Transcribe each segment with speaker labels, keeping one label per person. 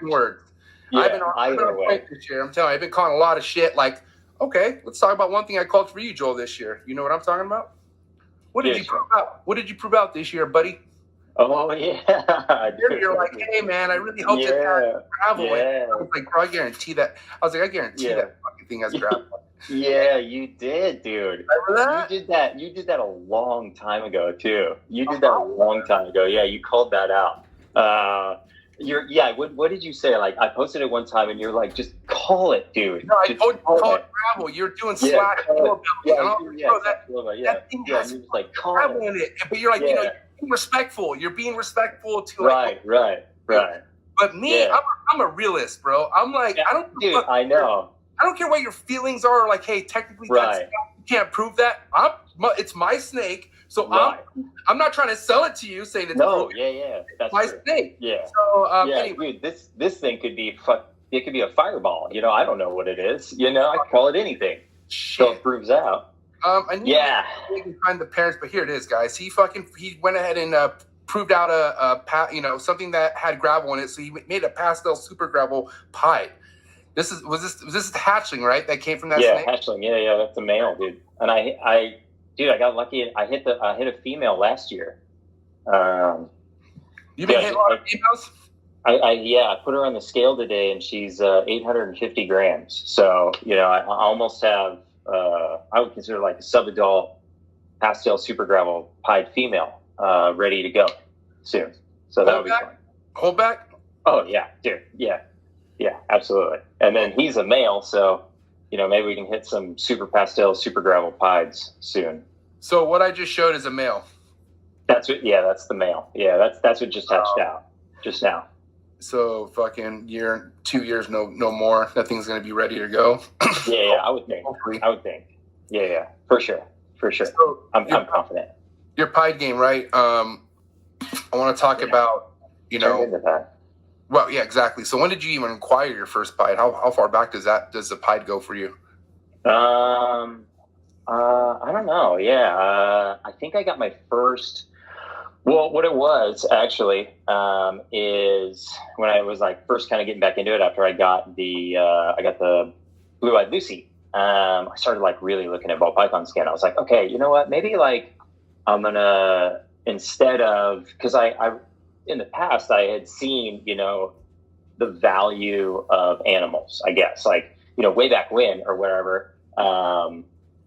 Speaker 1: fucking words.
Speaker 2: Yeah,
Speaker 1: I've been on point this year. I'm telling you, I've been calling a lot of shit. Like, okay, let's talk about one thing I called for you, Joel, this year. You know what I'm talking about? What did you prove out? What did you prove out this year, buddy?
Speaker 2: Oh yeah.
Speaker 1: You're like, hey man, I really hope that gravel. I was like, bro, I guarantee that. I was like, I guarantee that fucking thing has gravel.
Speaker 2: Yeah, you did, dude.
Speaker 1: Remember that?
Speaker 2: You did that a long time ago too. You did that a long time ago. Yeah, you called that out. What did you say? Like, I posted it one time, and you're like, just call it, dude.
Speaker 1: No, I told you call it gravel. You're doing slash yellow belly. That thing has like gravel in it. But you're like, you know, you're being respectful. You're being respectful to like. Right. But me, I'm a realist, bro. I'm like, I don't.
Speaker 2: Dude, I know.
Speaker 1: I don't care what your feelings are. Like, hey, technically, that's, you can't prove that. It's my snake. So I'm not trying to sell it to you, saying it's
Speaker 2: that's
Speaker 1: my snake. Yeah. So
Speaker 2: anyway, dude, this thing could be it could be a fireball. You know, I don't know what it is. You know, I can call it anything. So it proves out.
Speaker 1: I knew you can find the parents, but here it is, guys. He went ahead and proved out something that had gravel in it. So he made a pastel super gravel pied. Was this hatchling, right? That came from that snake?
Speaker 2: Yeah, hatchling. Yeah, that's a male, dude. And I got lucky. I hit a female last year.
Speaker 1: You've been hitting a lot of females?
Speaker 2: I put her on the scale today, and she's 850 grams. So, you know, I almost have I would consider like a sub-adult pastel super gravel pied female ready to go soon. So that'll be fun.
Speaker 1: Hold back?
Speaker 2: Oh yeah, dude. Yeah, absolutely. And then he's a male, so, you know, maybe we can hit some super pastel, super gravel pieds soon.
Speaker 1: So what I just showed is a male.
Speaker 2: That's the male. Yeah, that's what just hatched out just now.
Speaker 1: So fucking 2 years, no more. That thing's gonna be ready to go.
Speaker 2: Yeah, I would think. Hopefully. Yeah, for sure. So I'm confident.
Speaker 1: Your pied game, right? I want to talk about, you know.
Speaker 2: Into that.
Speaker 1: Well, yeah, exactly. So when did you even acquire your first pied? How far back does the pied go for you?
Speaker 2: I don't know. Yeah, I think I got my first. Well, what it was actually is when I was like first kind of getting back into it after I got the blue-eyed Lucy. I started like really looking at ball python skin. I was like, okay, you know what? Maybe like I'm gonna, instead of, because I in the past I had seen, you know, the value of animals, I guess, like, you know, way back when or wherever,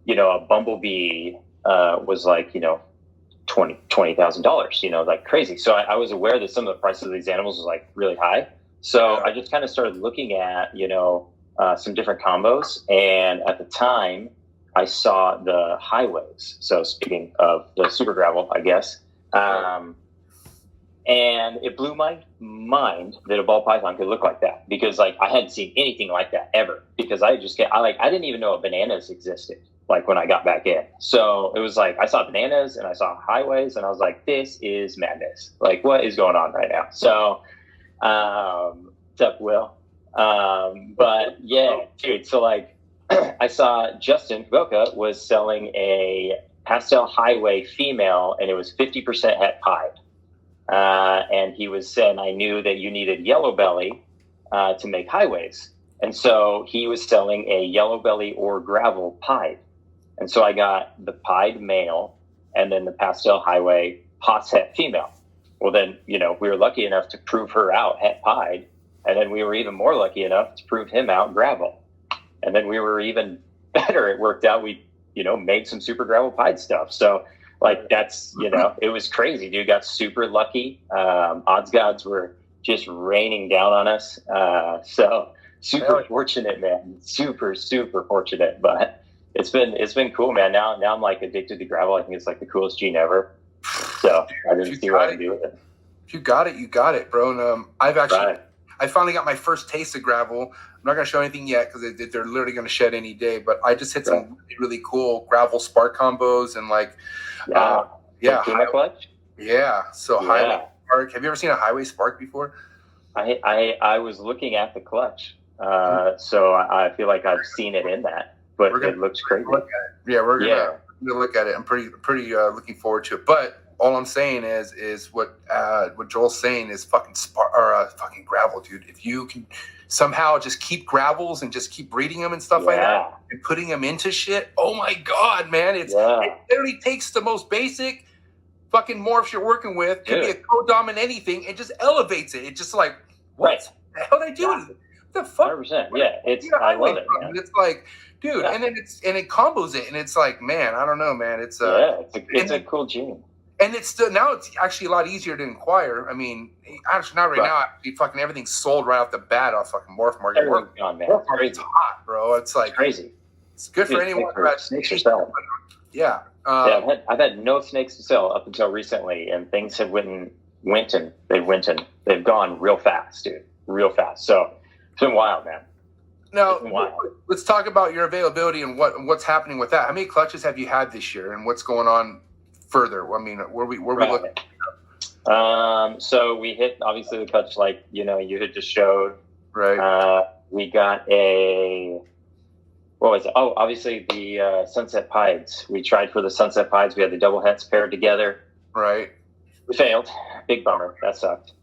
Speaker 2: you know, a bumblebee was like, you know, $20,000, you know, like crazy. So I was aware that some of the prices of these animals was like really high. So I just kind of started looking at, you know, some different combos. And at the time I saw the highways. So speaking of the super gravel, I guess, and it blew my mind that a ball python could look like that, because like I hadn't seen anything like that ever, because I didn't even know bananas existed like when I got back in. So it was like I saw bananas and I saw highways and I was like, this is madness. Like, what is going on right now? So what's up, Will? But yeah, dude, so like I saw Justin Boca was selling a pastel highway female, and it was 50% het pied. And he was saying, I knew that you needed yellow belly to make highways. And so he was selling a yellow belly or gravel pied. And so I got the pied male and then the pastel highway Potts het female. Well, then, you know, we were lucky enough to prove her out het pied. And then we were even more lucky enough to prove him out gravel. And then we were even better. It worked out. We, you know, made some super gravel pied stuff. So, like, that's, you know, it was crazy, dude. Got super lucky. Odds gods were just raining down on us. So super fortunate, man. Super fortunate. But it's been cool, man. Now I'm like addicted to gravel. I think it's like the coolest gene ever. So I didn't see what I can do with it.
Speaker 1: If you got it, you got it, bro. And I finally got my first taste of gravel. I'm not going to show anything yet because they're literally going to shed any day. But I just hit some really, really cool gravel spark combos and like,
Speaker 2: clutch.
Speaker 1: Yeah. So highway spark. Have you ever seen a highway spark before?
Speaker 2: I was looking at the clutch, so I feel like I've seen it in that, but it looks crazy.
Speaker 1: We're gonna look at it. I'm pretty looking forward to it. But all I'm saying is what Joel's saying is fucking fucking gravel, dude. If you can somehow just keep gravels and just keep breeding them and stuff like that and putting them into shit, oh my God, man, it literally takes the most basic fucking morphs you're working with, could be a co-dom and anything, and just elevates it. It's just like, what the hell did I do? What the fuck?
Speaker 2: 100%. Yeah, I love it, man.
Speaker 1: It's like, dude, and then it combos it, and it's like, man, I don't know, man. It's
Speaker 2: it's a cool gene.
Speaker 1: And it's still now it's actually a lot easier to inquire. I mean, actually not right now. Fucking everything's sold right off the bat off fucking Morph Market.
Speaker 2: Morph
Speaker 1: Market's hot, bro. It's like
Speaker 2: crazy.
Speaker 1: It's good for anyone who has
Speaker 2: snakes to sell.
Speaker 1: Yeah.
Speaker 2: I've had no snakes to sell up until recently, and things have they've gone real fast, dude, real fast. So it's been wild, man.
Speaker 1: Now, let's talk about your availability and what's happening with that. How many clutches have you had this year, and what's going on further? I mean, where we looking?
Speaker 2: So we hit obviously the clutch, like you had just showed.
Speaker 1: Right.
Speaker 2: We got what was it? Oh, obviously the Sunset Pieds. We tried for the Sunset Pieds. We had the double hets paired together.
Speaker 1: Right.
Speaker 2: We failed. Big bummer. That sucked.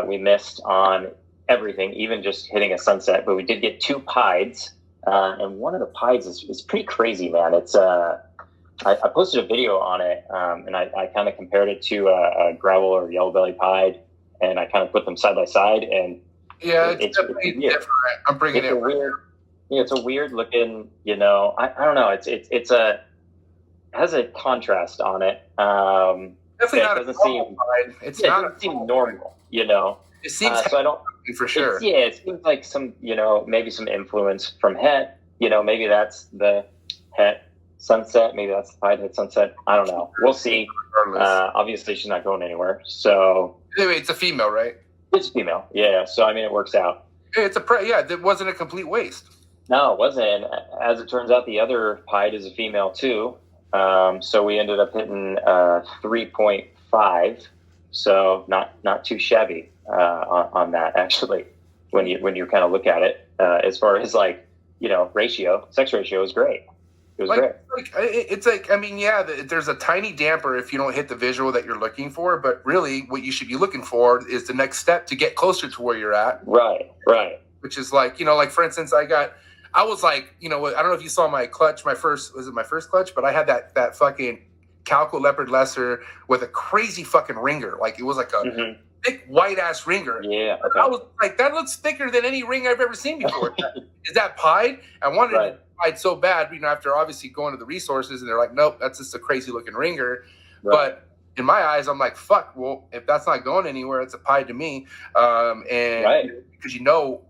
Speaker 2: We missed on everything, even just hitting a sunset. But we did get 2 Pieds, and one of the Pieds is pretty crazy, man. It's I posted a video on it, and I kind of compared it to a gravel or yellow belly Pied, and I kind of put them side by side, and
Speaker 1: it's definitely different. I'm bringing it
Speaker 2: weird. Yeah, it's a weird looking, I don't know. It has a contrast on it.
Speaker 1: Definitely not
Speaker 2: doesn't seem.
Speaker 1: It's
Speaker 2: it
Speaker 1: not
Speaker 2: doesn't seem normal,
Speaker 1: It seems
Speaker 2: so I don't
Speaker 1: for sure.
Speaker 2: It seems like some, maybe some influence from Het. Maybe that's the Het Sunset. Maybe that's the Pied Het Sunset. I don't know. We'll see. Obviously, she's not going anywhere. So
Speaker 1: anyway, it's a female, right?
Speaker 2: It's a female. Yeah. So I mean, it works out.
Speaker 1: It's it wasn't a complete waste.
Speaker 2: No, it wasn't. As it turns out, the other Pied is a female too. So we ended up hitting 3.5. So not too shabby on that, actually. When you kind of look at it, as far as sex ratio is great. It was great.
Speaker 1: It's like, I mean, there's a tiny damper if you don't hit the visual that you're looking for, but really what you should be looking for is the next step to get closer to where you're at.
Speaker 2: Right.
Speaker 1: Which is like, for instance, I was like, I don't know if you saw my clutch, my first clutch, but I had that fucking Calico Leopard Lesser with a crazy fucking ringer. Like it was like a thick white ass ringer.
Speaker 2: Yeah. Okay.
Speaker 1: I was like, that looks thicker than any ring I've ever seen before. Is that Pied? I wanted it Pied so bad, after obviously going to the resources, and they're like, nope, that's just a crazy looking ringer. Right. But in my eyes, I'm like, fuck, well, if that's not going anywhere, it's a Pied to me. Because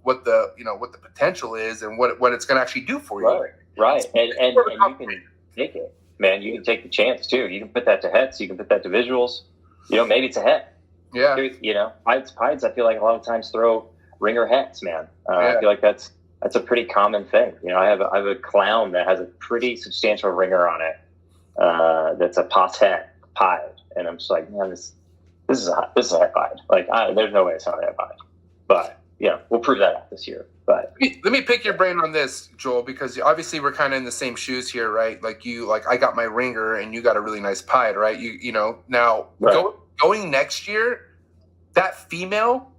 Speaker 1: what the potential is and what it's going to actually do for you.
Speaker 2: Right. And you can take it, man. You can take the chance too. You can put that to hets. You can put that to visuals. Maybe it's a het.
Speaker 1: Yeah.
Speaker 2: Pieds, I feel like a lot of times throw ringer hets, man. I feel like that's a pretty common thing. I have a clown that has a pretty substantial ringer on it. That's a pos het Pied, and I'm just like, man, this is a het Pied. Like, there's no way it's not a het Pied. But we'll prove that out this year. But
Speaker 1: let me pick your brain on this, Joel, because obviously we're kind of in the same shoes here, right? Like I got my ringer and you got a really nice Pied, right? Now going next year, that female,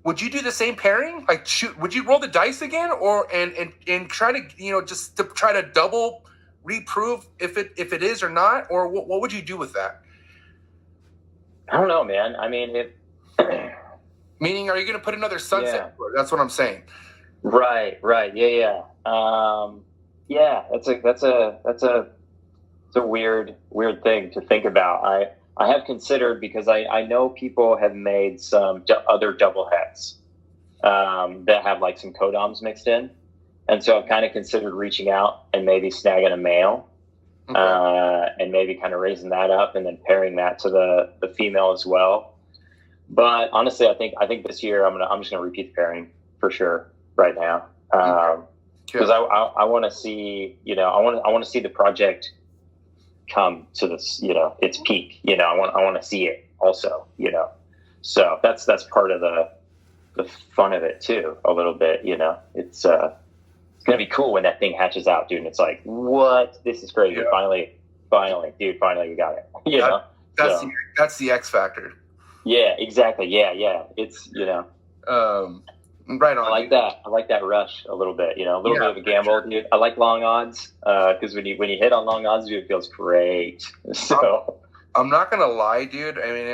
Speaker 1: would you do the same pairing? Like, would you roll the dice again, or and try to just to try to double reprove if it is or not, or what would you do with that?
Speaker 2: I don't know, man. I mean,
Speaker 1: meaning, are you going to put another sunset? Yeah. That's what I'm saying.
Speaker 2: Right. Yeah. That's a weird thing to think about. I have considered, because I know people have made some other double hets that have like some codoms mixed in, and so I've kind of considered reaching out and maybe snagging a male, and maybe kind of raising that up and then pairing that to the female as well. But honestly, I think this year I'm just gonna repeat the pairing for sure right now, because I want to see I want to see the project come to this its peak. I want to see it also. So that's part of the fun of it too, a little bit. It's gonna be cool when that thing hatches out, dude. And it's like, what? This is crazy! Yeah. Finally, dude! Finally, we got it.
Speaker 1: That's the X factor.
Speaker 2: Yeah, exactly. Yeah. It's,
Speaker 1: right on.
Speaker 2: I like that. I like that rush a little bit, a little bit of a gamble, dude. I like long odds, because when you hit on long odds, dude, it feels great. So
Speaker 1: I'm not gonna lie, dude. I mean,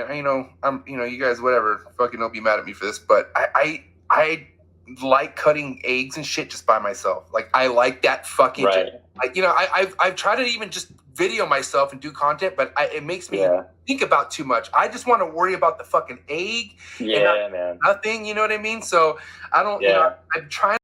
Speaker 1: you guys, whatever, fucking don't be mad at me for this, but I like cutting eggs and shit just by myself. Like, I like that fucking,
Speaker 2: right.
Speaker 1: I've tried to even just video myself and do content, but it makes me think about too much. I just want to worry about the fucking egg.
Speaker 2: Yeah, man.
Speaker 1: Nothing, you know what I mean? So I don't, I'm trying